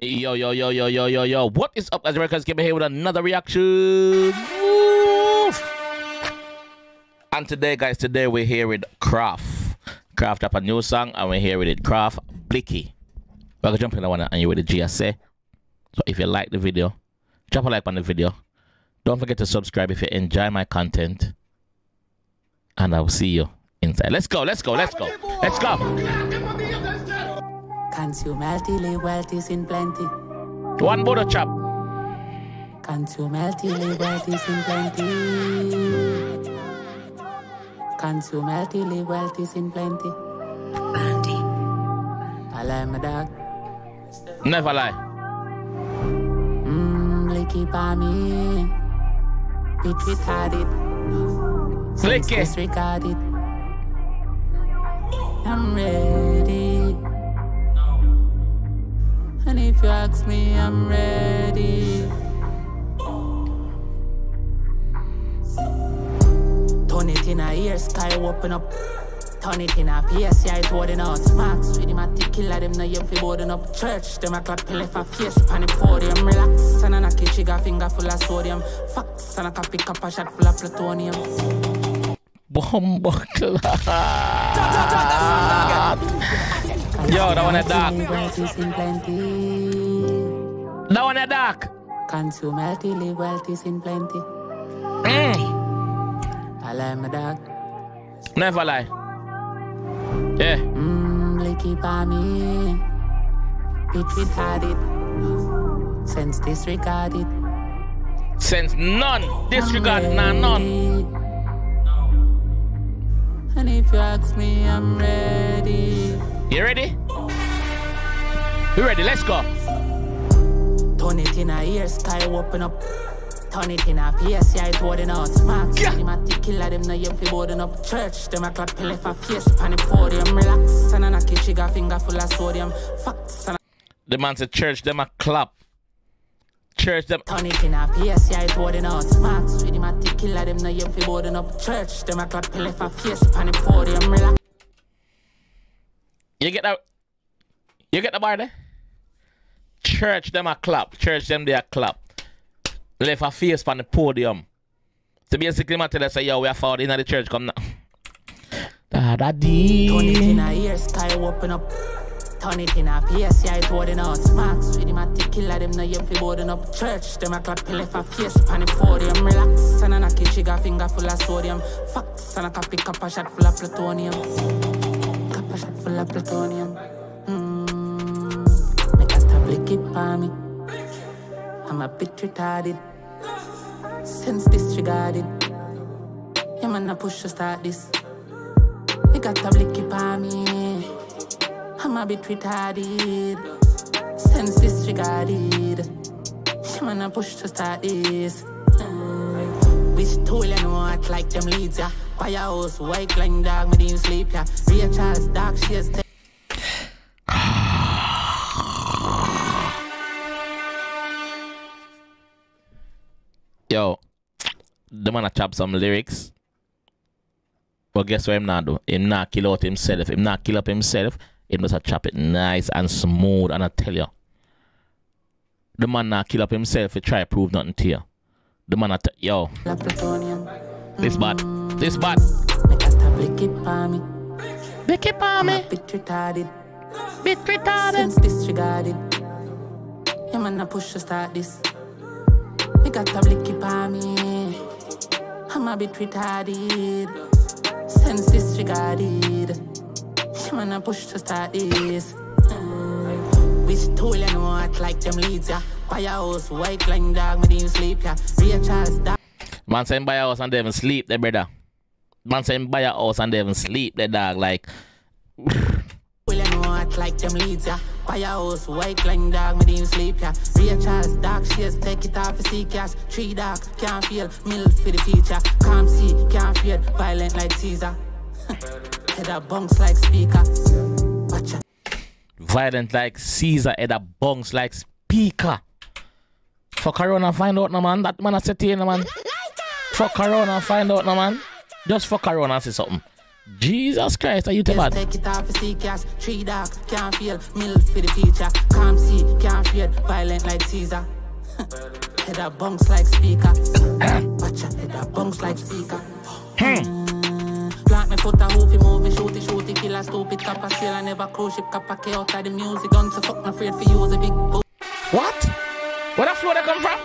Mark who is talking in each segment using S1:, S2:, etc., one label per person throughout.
S1: Yo, yo, yo, yo, yo, yo, yo. What is up, guys? JAMAICA'S came here with another reaction. Woof. And today, guys, we're here with Kraff. Kraff dropped a new song, and we're here with it. Kraff, Blicky. We're gonna jump in the one and you with the GSA. So if you like the video, drop a like on the video. Don't forget to subscribe if you enjoy my content. And I'll see you inside. Let's go, let's go, let's go. Let's go.
S2: Consume healthily, wealth is in plenty.
S1: One border chop.
S2: Consume healthily, wealth is in plenty. Consume healthily, wealth is in plenty. Bandy. I lie, my dog.
S1: Never lie.
S2: Blicky by me. Bitch retarded.
S1: Blicky.
S2: Disregarded. I'm ready. And if you ask me, I'm ready. Turn it in a ear, sky open up. Turn it in a PSI, it wording out. Marks with him, I take killer them, no you fi boarding up. Church, them a clap pill if a face pan the podium. Relax, and a kitchen got finger full of sodium. Fox, and I can pick up a shot full of plutonium.
S1: Bomba Yo, that one is dark. That one is dark.
S2: Consume healthily, wealth is in plenty. I lie, my dog.
S1: Never lie. Yeah.
S2: Blicky by me. Bitch retarded. Sense disregarded.
S1: Sense none. Disregard, none.
S2: And if you ask me, I'm ready.
S1: You ready? You ready? Let's go.
S2: Turn it in a ear, sky open up. Turn it in a PSI, it wording out. Marks, yeah. Them a tick killer, them no you fi boarding up. Church, them a clap pill if a face pan the podium. Relax, and a kitchen got finger full of sodium. Fox, and
S1: the man said church, them a clap. Church, them.
S2: Turn it in a PSI, it wording out. Marks, with him a tick killer, them no you fi boarding up. Church, them a clap pill if a face pan the podium. Relax.
S1: You get that? You get the bar there? Church, them a clap. Church, them they a clap. Left a face on the podium. So basically, I tell us, say, yo, we are forward in the church, come now. Da-da-dee.
S2: Turn it in a ear, sky open up. Turn it in a PSI, it wording out. Marks with him a tick killer, them no you fi boarding up. Church, them a clap pill if a face on the podium. Relax, and a kitchen got finger full of sodium. Fox, and I can pick up a shot full of plutonium. Cup a shot full of plutonium. Make a tablet keep on me. I'm a bit retarded. Sense disregarded. Yeah, man, I push to start this. Me got a blicky by me. I'm a bit retarded. Sense disregarded. Yeah, man, I push to start this. Which tool you know act like them leads, ya? Firehouse, white line dog, me didn't sleep, ya. Rachel's dark, she is
S1: Yo, the man a chop some lyrics. But guess what him not do? Him not kill out himself. Him not kill up himself. Him just a chop it nice and smooth. And I tell you, the man not kill up himself. He try to prove nothing to you. The man a yo, this bad. This bad.
S2: Blicky by me.
S1: Blicky by me.
S2: Bit retarded.
S1: Bit retarded.
S2: Sense disregarded. Yeah, man, I push to start this. Me got a blicky by me. I'm a bit retarded. Sense disregarded. Yeah, man, I push to start this. Which tool you know act like them leads, ya? Firehouse, white line dog, me didn't sleep, ya. Rachel's dog.
S1: Man saying buy a house and they even sleep, there, brother. Man saying buy a house and they even sleep, there, dog. Like.
S2: Well, you know act like them leads, ya. Firehouse, white line dog, me didn't sleep, ya. Rachel's dark, she's take it off for see cash. 3 dark, can't feel, milk for the future. Can't see, can't feel, violent like Caesar. Head up bunks like speaker. Watch out.
S1: Violent like Caesar, head up bunks like speaker. Fuck around and find out, no man. That man a set in, no man. Fuck around and find out, no man. Just fuck around and say something. Jesus Christ, are you too bad?
S2: Take it off for see cash, 3 dark, can't feel, milk for the future. Can't see, can't fear, violent like Caesar. Head up bunks like speaker. Watch out, head up bunks like speaker. Plant me foot a hoofy, move me, shooty, kill a stupid copper, still I never cruise ship, copper, out of the music, guns so fuck, not afraid for use a big boat.
S1: What? Where that flow that come from?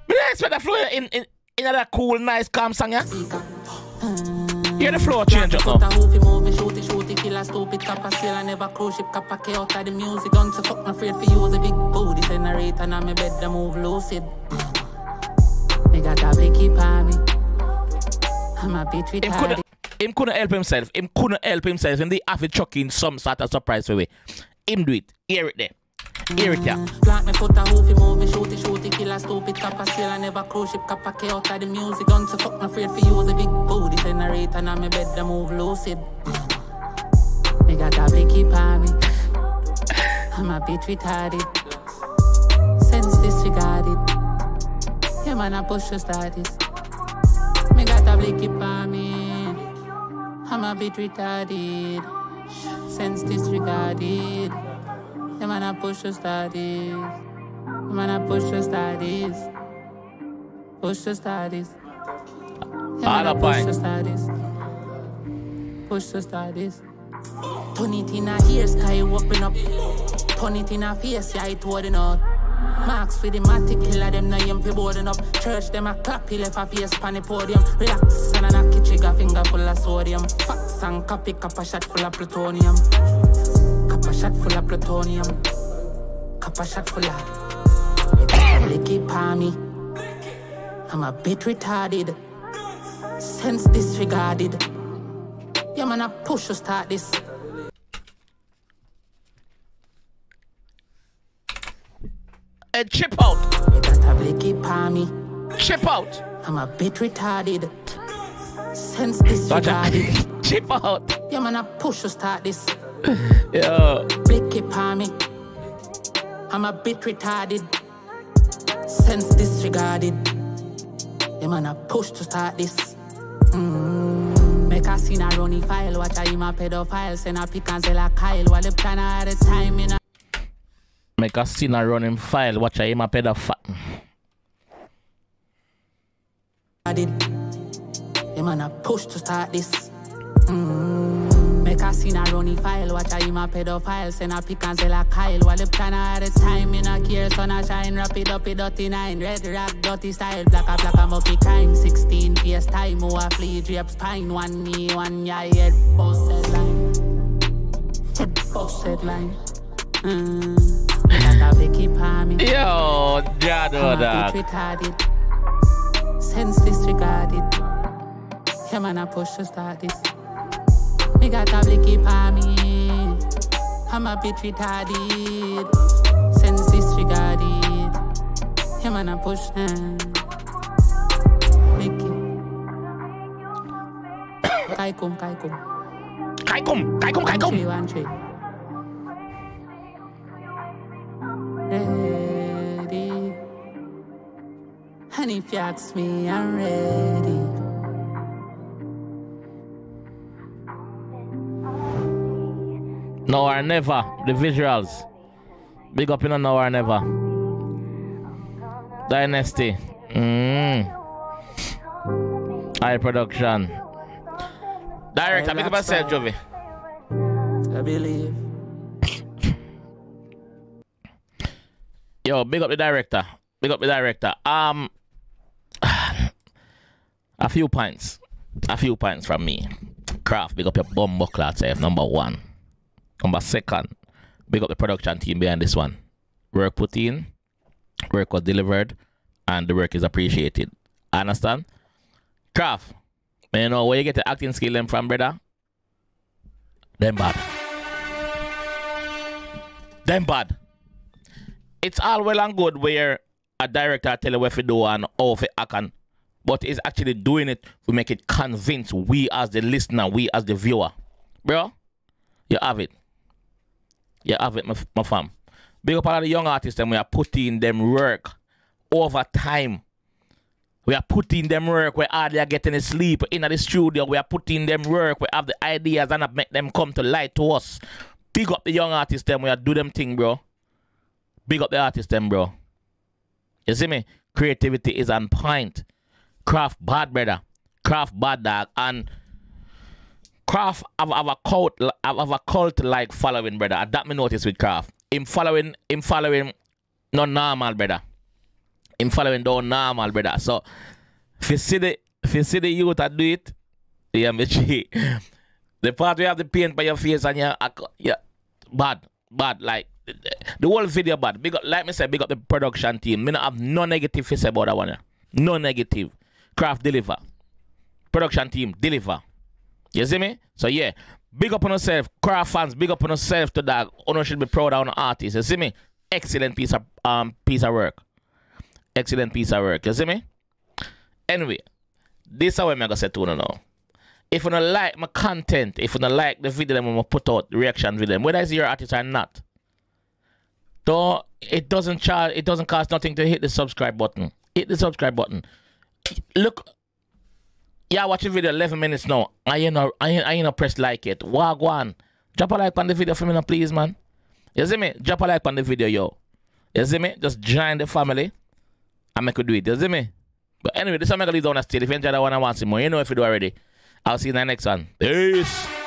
S1: Me didn't expect that flow in that cool, nice, calm song, yeah? Hear the flow change up now.
S2: Plant me foot a hoofy, move me, shooty, kill a stupid copper, still I never cruise ship, copper, out of the music, guns so fuck, not afraid for use a big booty, generator, and my bed, the move lucid. Me got a Blicky for me. I'm a bit retarded.
S1: Him couldn't help himself. Him couldn't help himself. And they have to chuck in some sort of surprise for me. Him do it. Hear it there. Hear it there.
S2: Plant me foot a hoofy, move me, shooty, kill a stupid copper, still I never cruise ship, copper, out of the music, guns so fuck, not afraid for use a big booty, generator, and my bed, the move lucid. Me got a Blicky for me. I'm a bit retarded. Sense disregarded. Yeah, man, I push your status. Me got a Blicky for me. I'm a bit retarded. Sense disregarded. Yeah, man, I push your status. Yeah, man, I push your status. Push your status. Yeah, man, I push your status. Push your status. Turn it in a ear, sky open up. Turn it in a face, yeah, it wording out. Marks for the matic killer, them now yam fi boarding up. Church them a clap, he left a face pan the podium. Relax and a knock it trigger, finger full of sodium. Facts and copy, cup a shot full of plutonium. Cup a shot full of plutonium. Cup a shot full of Blicky for me. I'm a bit retarded. Sense disregarded. Yeah man, I push to start this.
S1: And chip out.
S2: You got a Blicky for me.
S1: Chip out.
S2: I'm a bit retarded. Sense disregarded.
S1: Chip out.
S2: Yeah man, I push to start this.
S1: Yeah.
S2: Blicky for me. I'm a bit retarded. Sense disregarded. Yeah man, I push to start this. Make a scene a runny file. Watch a him a pedophile. Send a pick and sell a Kyle. While the plan at the time in a
S1: make a scene a running file. Watch a him a pedophile.
S2: Yeah man, I push to start this. Make a scene a runny file. Watch a him a pedophile. Send a pick and sell a Kyle. While the plan at the time in a care. Sun a shine. Rapid up it 39. Red rock dirty style. Black a mucky crime. 16 PS time. Who a flea drape spine. One knee, one eye. Head post headline. Head post headline. Got a Blicky for me.
S1: Yo, Jado
S2: that. Retarded. Sense disregarded. Yeah man, I push to start this. Me got a Blicky for me. I'm a bit retarded. Sense disregarded. Yeah man, I push. Blicky. Kaikum. One tree. Ready. And if you ask me, I'm ready.
S1: Now or never, the visuals. Big up in a now or never. Dynasty. High production. Director, big up yourself, Jovi.
S2: I believe.
S1: Yo, big up the director. Big up the director. A few points from me. Kraff, big up your bumbo clout self, number 1. Number 2, big up the production team behind this one. Work put in, work was delivered, and the work is appreciated. Understand? Kraff, you know where you get the acting skill them from, brother? Them bad. It's all well and good where a director tell you what to do and how to act, but it's actually doing it to make it convince we as the listener, we as the viewer. Bro, you have it. You have it, my fam. Big up all of the young artists and we are putting them work over time We are putting them work where hardly are getting a sleep in the studio. We are putting them work. We have the ideas and make them come to light to us. Big up the young artists them. We are do them thing, bro. Big up the artists them, bro. You see me? Creativity is on point. Kraff bad, brother. Kraff bad, dog. And Kraff have a cult like following, brother. That me notice with Kraff. Him following not normal, brother. Him following don't normal, brother. So if you see the youth that do it, yeah, me see. The part where you have the paint by your face and yeah, bad. Like the whole video bad. Big up, like me say, big up the production team. Me not have no negative to say about that one. Yeah. No negative. Kraff deliver. Production team deliver. You see me? So yeah, big up on yourself. Kraff fans, big up on yourself to that. Ono should be proud of an artist. You see me? Excellent piece of work. Excellent piece of work. You see me? Anyway, this is how I'm gonna say to you now. If you don't like my content, if you don't like the video that I'm gonna put out, the reaction video, whether it's your artist or not, though it doesn't cost nothing to hit the subscribe button. Hit the subscribe button. Look, yeah, watch the video 11 minutes now. I ain't no press like it. Wagwan. Drop a like on the video for me now, please, man. You see me? Drop a like on the video, yo. You see me? Just join the family and make you do it. You see me? But anyway, this is how I'm gonna leave down the stage. If you enjoyed that one, I want to see more. You know if you do already. I'll see you in the next one. Peace.